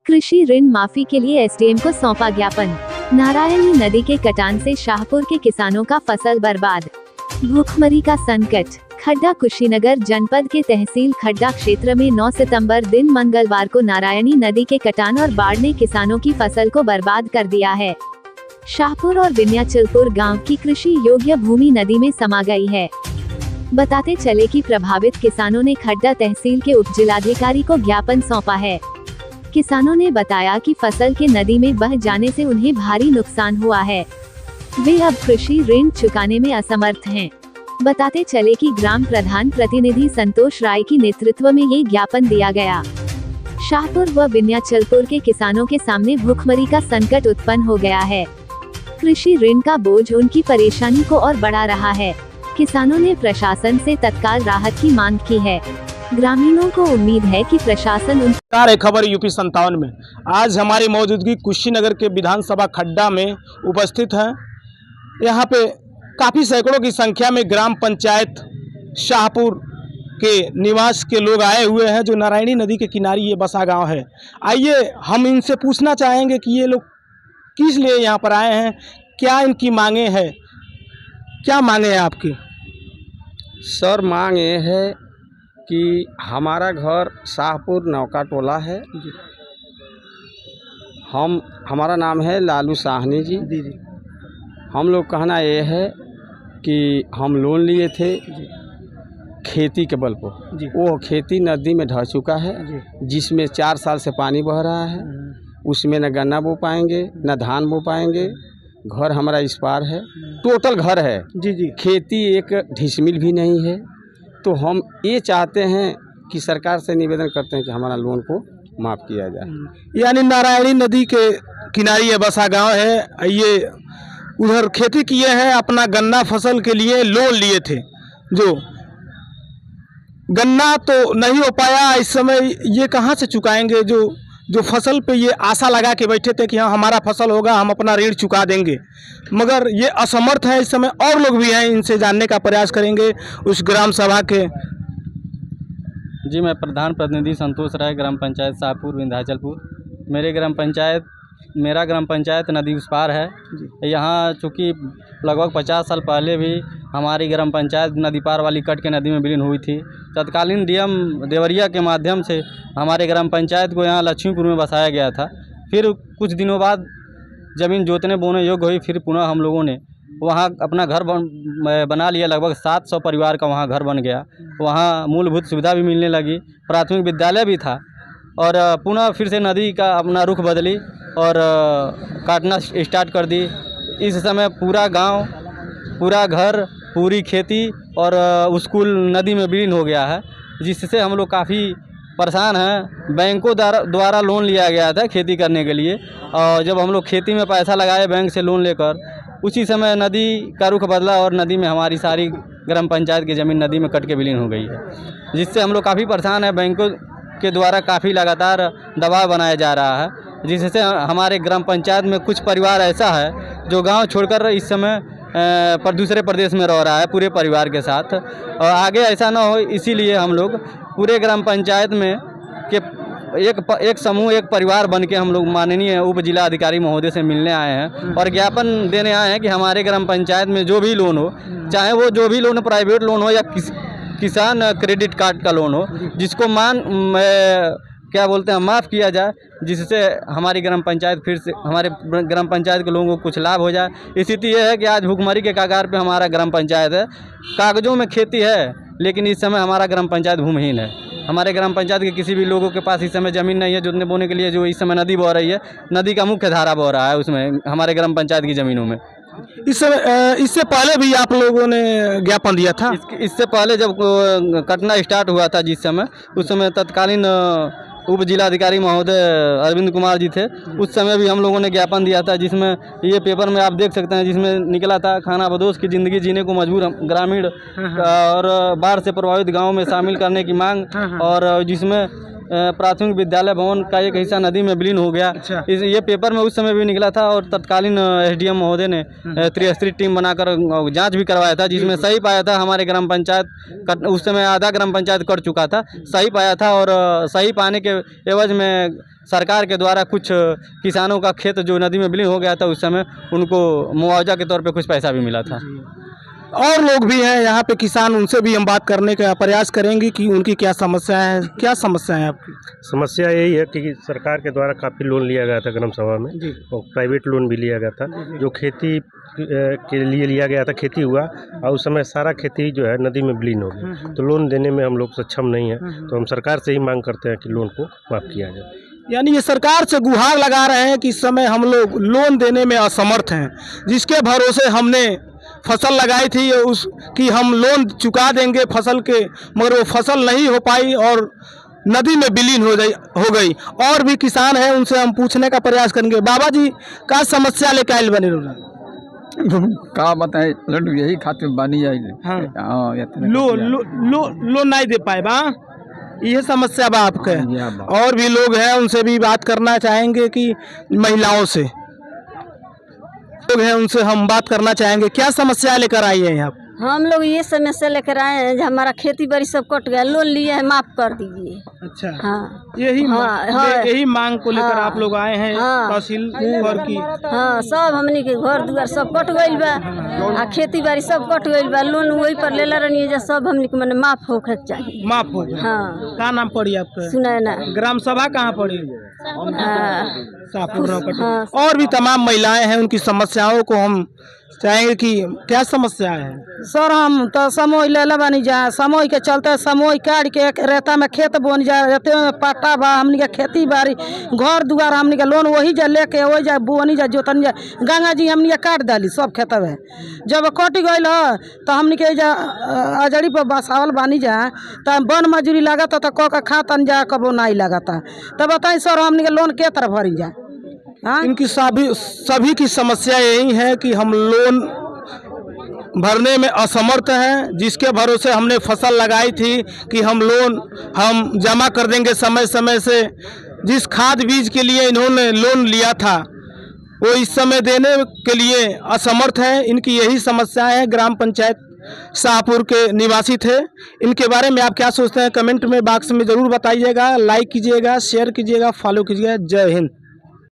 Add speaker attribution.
Speaker 1: कृषि ऋण माफी के लिए एसडीएम को सौंपा ज्ञापन। नारायणी नदी के कटान से शाहपुर के किसानों का फसल बर्बाद। भूखमरी का संकट। खड्डा कुशीनगर जनपद के तहसील खड्डा क्षेत्र में 9 सितंबर दिन मंगलवार को नारायणी नदी के कटान और बाढ़ ने किसानों की फसल को बर्बाद कर दिया है। शाहपुर और विन्याचलपुर गांव की कृषि योग्य भूमि नदी में समा गई है। बताते चले कि प्रभावित किसानों ने खड्डा तहसील के उप जिलाधिकारी को ज्ञापन सौंपा है। किसानों ने बताया कि फसल के नदी में बह जाने से उन्हें भारी नुकसान हुआ है। वे अब कृषि ऋण चुकाने में असमर्थ हैं। बताते चले कि ग्राम प्रधान प्रतिनिधि संतोष राय की नेतृत्व में ये ज्ञापन दिया गया। शाहपुर व विन्याचलपुर के किसानों के सामने भूखमरी का संकट उत्पन्न हो गया है। कृषि ऋण का बोझ उनकी परेशानी को और बढ़ा रहा है। किसानों ने प्रशासन से तत्काल राहत की मांग की है। ग्रामीणों को उम्मीद है कि प्रशासन
Speaker 2: उन खबर यूपी 57 में आज हमारी मौजूदगी कुशीनगर के विधानसभा खड्डा में उपस्थित है। यहाँ पे काफ़ी सैकड़ों की संख्या में ग्राम पंचायत शाहपुर के निवास के लोग आए हुए हैं, जो नारायणी नदी के किनारे ये बसा गांव है। आइए हम इनसे पूछना चाहेंगे कि ये लोग किस लिए यहाँ पर आए हैं, क्या इनकी मांगे हैं। क्या मांगे हैं आपकी?
Speaker 3: सर, मांग ये है कि हमारा घर शाहपुर नौका टोला है। हमारा नाम है लालू साहनी जी। हम लोग कहना ये है कि हम लोन लिए थे खेती के बल पर, वो खेती नदी में ढह चुका है, जिसमें 4 साल से पानी बह रहा है। उसमें न गन्ना बो पाएंगे न धान बो पाएंगे। घर हमारा इस पार है, टोटल घर है जी। खेती एक ढिसमिल भी नहीं है। तो हम ये चाहते हैं कि सरकार से निवेदन करते हैं कि हमारा लोन को माफ़ किया जाए।
Speaker 2: यानी नारायणी नदी के किनारे ये बसा गांव है। ये उधर खेती किए हैं, अपना गन्ना फसल के लिए लोन लिए थे, जो गन्ना तो नहीं हो पाया। इस समय ये कहाँ से चुकाएंगे? जो फसल पे ये आशा लगा के बैठे थे कि हाँ हमारा फसल होगा, हम अपना ऋण चुका देंगे, मगर ये असमर्थ है इस समय। और लोग भी हैं, इनसे जानने का प्रयास करेंगे उस ग्राम सभा के।
Speaker 4: जी, मैं प्रधान प्रतिनिधि संतोष राय, ग्राम पंचायत शाहपुर विंध्याचलपुर। मेरा ग्राम पंचायत नदी उस पार है। यहाँ चूँकि लगभग 50 साल पहले भी हमारी ग्राम पंचायत नदी पार वाली कट के नदी में विलीन हुई थी। तत्कालीन डीएम देवरिया के माध्यम से हमारे ग्राम पंचायत को यहाँ लक्ष्मीपुर में बसाया गया था। फिर कुछ दिनों बाद ज़मीन जोतने बोने योग्य हुई, फिर पुनः हम लोगों ने वहाँ अपना घर बना लिया। लगभग 700 परिवार का वहाँ घर बन गया। वहाँ मूलभूत सुविधा भी मिलने लगी, प्राथमिक विद्यालय भी था। और पुनः फिर से नदी का अपना रुख बदली और काटना स्टार्ट कर दी। इस समय पूरा गांव, पूरा घर, पूरी खेती और स्कूल नदी में विलीन हो गया है, जिससे हम लोग काफ़ी परेशान हैं। बैंकों द्वारा लोन लिया गया था खेती करने के लिए, और जब हम लोग खेती में पैसा लगाए बैंक से लोन लेकर, उसी समय नदी का रुख बदला और नदी में हमारी सारी ग्राम पंचायत की ज़मीन नदी में कट के विलीन हो गई है, जिससे हम लोग काफ़ी परेशान हैं। बैंकों के द्वारा काफ़ी लगातार दबाव बनाया जा रहा है, जिससे हमारे ग्राम पंचायत में कुछ परिवार ऐसा है जो गांव छोड़कर इस समय पर दूसरे प्रदेश में रह रहा है पूरे परिवार के साथ। और आगे ऐसा ना हो, इसीलिए हम लोग पूरे ग्राम पंचायत में के एक समूह, एक परिवार बन के हम लोग माननीय उप जिला अधिकारी महोदय से मिलने आए हैं और ज्ञापन देने आए हैं कि हमारे ग्राम पंचायत में जो भी लोन हो, चाहे वो जो भी लोन प्राइवेट लोन हो या किसान क्रेडिट कार्ड का लोन हो, जिसको माफ़ किया जाए, जिससे हमारी ग्राम पंचायत फिर से, हमारे ग्राम पंचायत के लोगों को कुछ लाभ हो जाए। स्थिति यह है कि आज भूखमरी के कगार पे हमारा ग्राम पंचायत है। कागजों में खेती है, लेकिन इस समय हमारा ग्राम पंचायत भूमिहीन है। हमारे ग्राम पंचायत के किसी भी लोगों के पास इस समय ज़मीन नहीं है जोतने बोने के लिए। जो इस समय नदी बह रही है, नदी का मुख्य धारा बह रहा है उसमें, हमारे ग्राम पंचायत की ज़मीनों में।
Speaker 2: इस समय इससे पहले भी आप लोगों ने ज्ञापन दिया था?
Speaker 4: इससे पहले जब कटना स्टार्ट हुआ था, जिस समय, उस समय तत्कालीन उप जिलाधिकारी महोदय अरविंद कुमार जी थे। उस समय भी हम लोगों ने ज्ञापन दिया था, जिसमें ये पेपर में आप देख सकते हैं, जिसमें निकला था खाना बदोश की ज़िंदगी जीने को मजबूर ग्रामीण और बाढ़ से प्रभावित गाँव में शामिल करने की मांग, और जिसमें प्राथमिक विद्यालय भवन का एक हिस्सा नदी में विलीन हो गया।
Speaker 2: अच्छा।
Speaker 4: ये पेपर में उस समय भी निकला था और तत्कालीन SDM महोदय ने त्रिस्तरीय टीम बनाकर जांच भी करवाया था, जिसमें सही पाया था। हमारे ग्राम पंचायत उस समय आधा ग्राम पंचायत कर चुका था, सही पाया था और सही पाने के एवज में सरकार के द्वारा कुछ किसानों का खेत जो नदी में विलीन हो गया था उस समय उनको मुआवजा के तौर पे कुछ पैसा भी मिला था।
Speaker 2: और लोग भी हैं यहाँ पे किसान, उनसे भी हम बात करने का प्रयास करेंगे कि उनकी क्या समस्या है। क्या समस्या है आपकी?
Speaker 5: समस्या यही है कि सरकार के द्वारा काफ़ी लोन लिया गया था ग्राम सभा में और प्राइवेट लोन भी लिया गया था जो खेती के लिए लिया गया था। खेती हुआ और उस समय सारा खेती जो है नदी में विलीन हो गया, तो लोन देने में हम लोग सक्षम नहीं है। तो हम सरकार से ही मांग करते हैं कि लोन को माफ़ किया जाए।
Speaker 2: यानी ये सरकार से गुहार लगा रहे हैं कि इस समय हम लोग लोन देने में असमर्थ हैं, जिसके भरोसे हमने फसल लगाई थी उसकी हम लोन चुका देंगे फसल के, मगर वो फसल नहीं हो पाई और नदी में विलीन हो गई। और भी किसान हैं, उनसे हम पूछने का प्रयास करेंगे। बाबा जी का समस्या लेके आयल बने
Speaker 6: का बताए लड्डू यही खातिर बनी जाए।
Speaker 2: हाँ, लोन नहीं दे पाए बा, ये समस्या बा आपके। और भी लोग हैं, उनसे भी बात करना चाहेंगे कि महिलाओं से लोग हैं, उनसे हम बात करना चाहेंगे। क्या समस्या लेकर आई है यहाँ?
Speaker 7: हम लोग ये समस्या लेकर आए हैं, हमारा खेती बाड़ी सब कट गया, लोन लिए है, माफ कर दीजिए।
Speaker 2: अच्छा।
Speaker 7: हाँ,
Speaker 2: यही मांग को लेकर आप लोग आए हैं तहसील घर की?
Speaker 7: हाँ, सब हमनी के घर दुआर सब कट गइल बा आ खेती बाड़ी सब कट गइल बा, लोन वही पर लेला रहनी है, सब हमनी के मने माफ होके चाहिए।
Speaker 2: माफ हो?
Speaker 7: हाँ।
Speaker 2: क्या नाम पड़ी आपका?
Speaker 7: सुनाए ना।
Speaker 2: ग्राम सभा कहाँ पड़ी? शाहपुर। और भी तमाम महिलाएं हैं, उनकी समस्याओं को हम चाहेंगे कि क्या समस्या है।
Speaker 8: सर हम तो समोई ले बनी जा, समोई के चलते समोई काट के रेता में खेत बन जा, रेते में पट्टा बा, हमनी के खेती बाड़ी घर दुआर हमनी के लोन वही जा लेके वही जा बोनी जा जोतनी जा, गंगा जी हमनी के काट डाली सब खेत में। जब कट गई तो हमनी के जा अजड़ी पर बसावल बानी जा, तो वन मजूरी लागत तो क खातन जा, कबो नहीं लागता। तो बताई सर हमनी के लोन के तरह भरी जा? हाँ?
Speaker 2: इनकी सभी की समस्या यही है कि हम लोन भरने में असमर्थ हैं, जिसके भरोसे हमने फसल लगाई थी कि हम जमा कर देंगे समय समय से। जिस खाद बीज के लिए इन्होंने लोन लिया था वो इस समय देने के लिए असमर्थ है। इनकी यही समस्या है। ग्राम पंचायत शाहपुर के निवासी थे। इनके बारे में आप क्या सोचते हैं कमेंट में बॉक्स में ज़रूर बताइएगा। लाइक कीजिएगा, शेयर कीजिएगा, फॉलो कीजिएगा। जय हिंद।